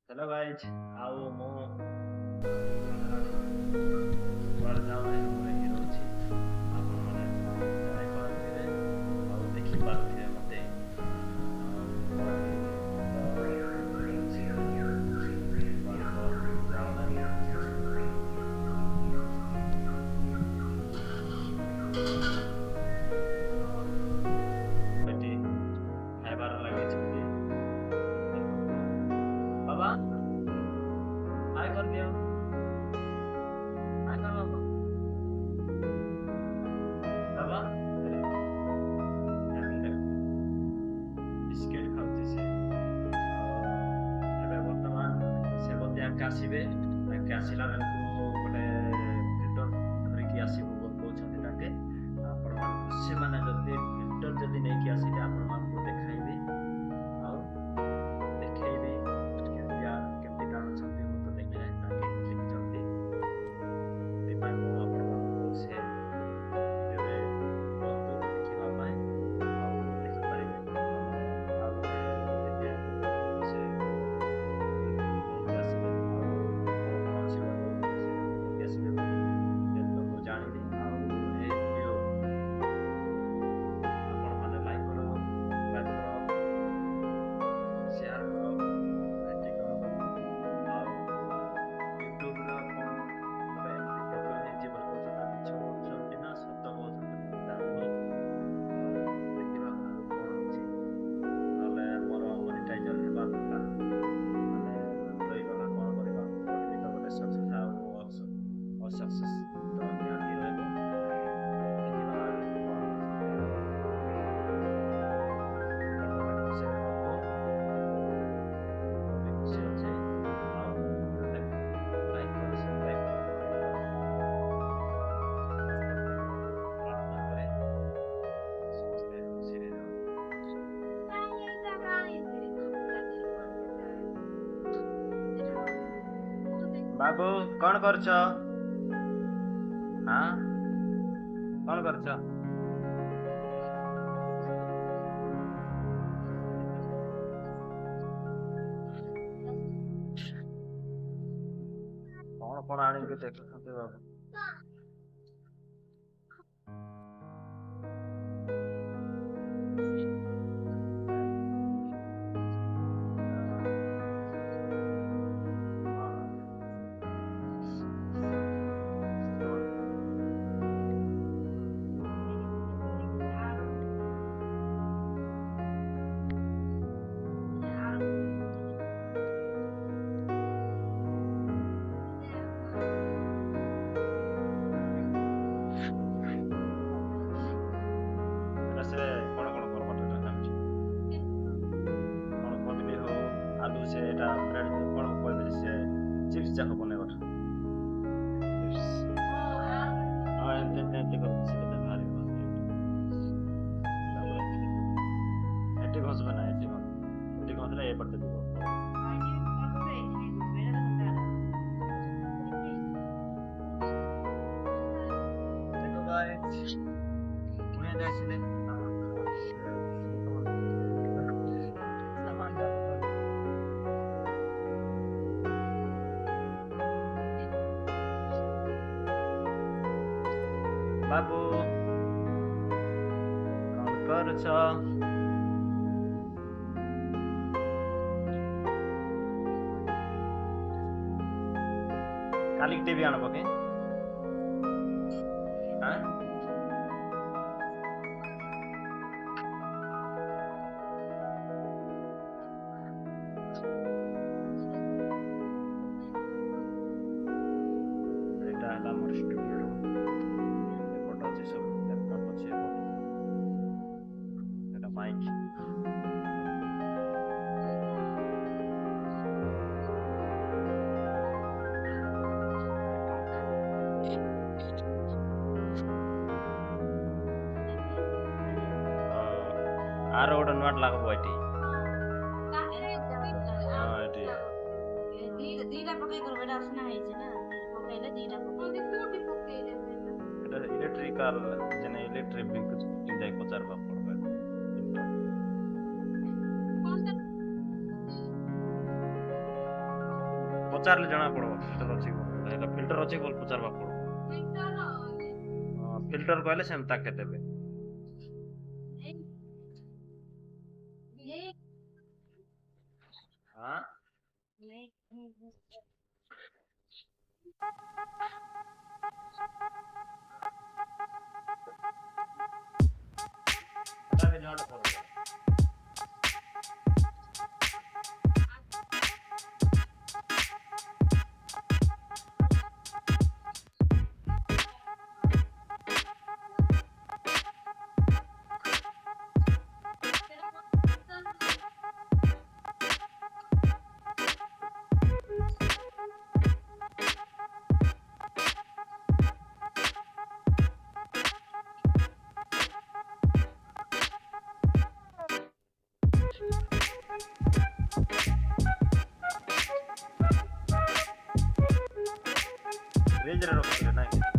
Hello guys ଆଉ ମୁଁ କୁଆଡ଼େ ଯାଉନାହିଁ ରୁମ୍ରେ ହିଁ ରହୁଛି। ଆପଣମାନେ ଜାଣିପାରୁଥିବେ ଆଉ ଦେଖିପାରୁଥିବେ ମୋତେ। ଏଠି ଖାଇବାର ଲାଗିଛନ୍ତି। ବାବା ହାଇ କରିଦିଅ, ହାଇ କର ବାବା। ବାବା ବିସ୍କିଟ୍ ଖାଉଛି ସେ। ଆଉ ଏବେ ବର୍ତ୍ତମାନ ସେ ବୋଧେ ଆଙ୍କେ ଆସିବେ। ତାଙ୍କେ ଆସିଲା ବେଳକୁ ଗୋଟେ ଫିଲ୍ଟର ଧରିକି ଆସିବୁ ବୋଲି କହୁଛନ୍ତି ତାଙ୍କେ। ଆପଣମାନଙ୍କୁ ସେମାନେ ଯଦି ଫିଲ୍ଟର ଯଦି ନେଇକି ଆସିଲେ ଆପଣମାନଙ୍କୁ ଦେଖାଇବି ଆଉ ଦେଖେଇବି କେମିତି ଟାଣୁଛନ୍ତି। ମୁଁ ତ ଦେଖି ନାହିଁ, ତାଙ୍କେ ଲେଖିଛନ୍ତି। ସେଥିପାଇଁ ମୁଁ ଆପଣମାନଙ୍କୁ ସେ ଭିଡ଼ିଓରେ କୁହନ୍ତୁ ଦେଖିବା ପାଇଁ ଆଉ ଦେଖିପାରିବେ। ଆଉ ଗୋଟେ ଦେଖିଦିଅନ୍ତୁ ସେ ନେଇକି ଆସିବେ ଆଉ କ'ଣ କ'ଣ ଅଛି ବୋଲି ସେ ନେଇକି ଆସିବେ ବୋଲି ସେତ ମୁଁ ଜାଣିନି। ଆଉ ଏ ଭିଡ଼ିଓ ଆପଣମାନେ ଲାଇକ୍ କର, ସବସ୍କ୍ରାଇବ୍ କର, ସେୟାର କର, ଲାଇକ୍ କର। ଆଉ ୟୁଟ୍ୟୁବର କ'ଣ ଗୋଟେ ଏମିତି ପ୍ରୋବ୍ଲେମ୍ ହେଇଛି ବୋଲି କହୁଛନ୍ତି। ମିଛ କହୁଛନ୍ତି ନା ସତ କହୁଛନ୍ତି ମୁଁ ଜାଣିନି। ଆଉ ଦେଖିବା କ'ଣ ହେଉଛି। ନହେଲେ ମୋର ମନିଟାଇଜର୍ ହେବା ଦରକାର। ମାନେ ରହିଗଲା କ'ଣ କରିବା, କରିବି ତ ଗୋଟେ ସକ୍ସେସ୍ ଆଉ ଅସକ୍ସେସ୍ ତ ନିହାତି ରହିବ। ଦେଖିବା ଆଗକୁ କ'ଣ ହେଉଛି। ଆପଣମାନେ ଖୁସିରେ ରୁହନ୍ତୁ, ମୁଁ ବି ଖୁସି ଅଛି। ଆଉ ଲାଇକ୍ କର, ସବସ୍କ୍ରାଇବ୍ କର, କମେଣ୍ଟ କର। ପ୍ରାର୍ଥନା କରେ ସମସ୍ତେ ଖୁସିରେ ରୁହନ୍ତୁ। ବାବୁ କ'ଣ କରୁଛ? ହଁ କ'ଣ କରୁଛ? କ'ଣ ଆଣିକି ଦେଖୁଛନ୍ତି ବାବୁ? ସେ କ'ଣ କରବାଟା ଚାହୁଁଛି? କ'ଣ ପନିର ହଉ, ଆଲୁ ସେ ଏଇଟା ବ୍ରେଡ୍ କ'ଣ କହିବେ ସେ ଚିପ୍ସ ଯାକ ବନେଇବାଟା। ହଁ ଏମିତି ଏମିତି କରୁଛି ସେ କେତେ ଭାରି ବସି ଏଠି ଘଷବେ ନା, ଏଠି ଘଷିଲେ ଏପଟେ ଯିବ। ଦେଖ ଗାଇସ୍, ପୁଣି ଯାଇଥିଲେ ବାବୁ କ'ଣ କରୁଛ? କାଲିକି ଟିଭି ଆଣବ କି? ଆଁ ଏଇଟା ହେଲା ଆମର ଷ୍ଟୁଡ଼ିଓ ରୁମ୍। ଏପଟ ଅଛି ସବୁ ଲ୍ୟାପଟପ୍ ଅଛି ଏପଟ। ଏଇଟା ମାଇକ୍। ଆର ଗୋଟେ ନୂଆ ଲାଗବ ଏଠି। ହଁ ଏଠି এটা ইলেকট্রিক্যাল যেন ইলেকট্রিক যাই পচারবা পড়বে। ପଚାରିଲେ ଜଣା ପଡିବ ଫିଲ୍ଟର ଅଛି ବୋଲି। ହେଲେ ଫିଲ୍ଟର ଅଛି ବୋଲି ପଚାରବାକୁ ପଡିବ। ଫିଲ୍ଟର କହିଲେ ସେମିତି ତାକେ ଦେବେ। ହଁ ସେଟା ବି ନୋଟ କରିଦେବେ। ଫ୍ରିଜରେ ରଖିଥିଲେ ନାଇଁ କି?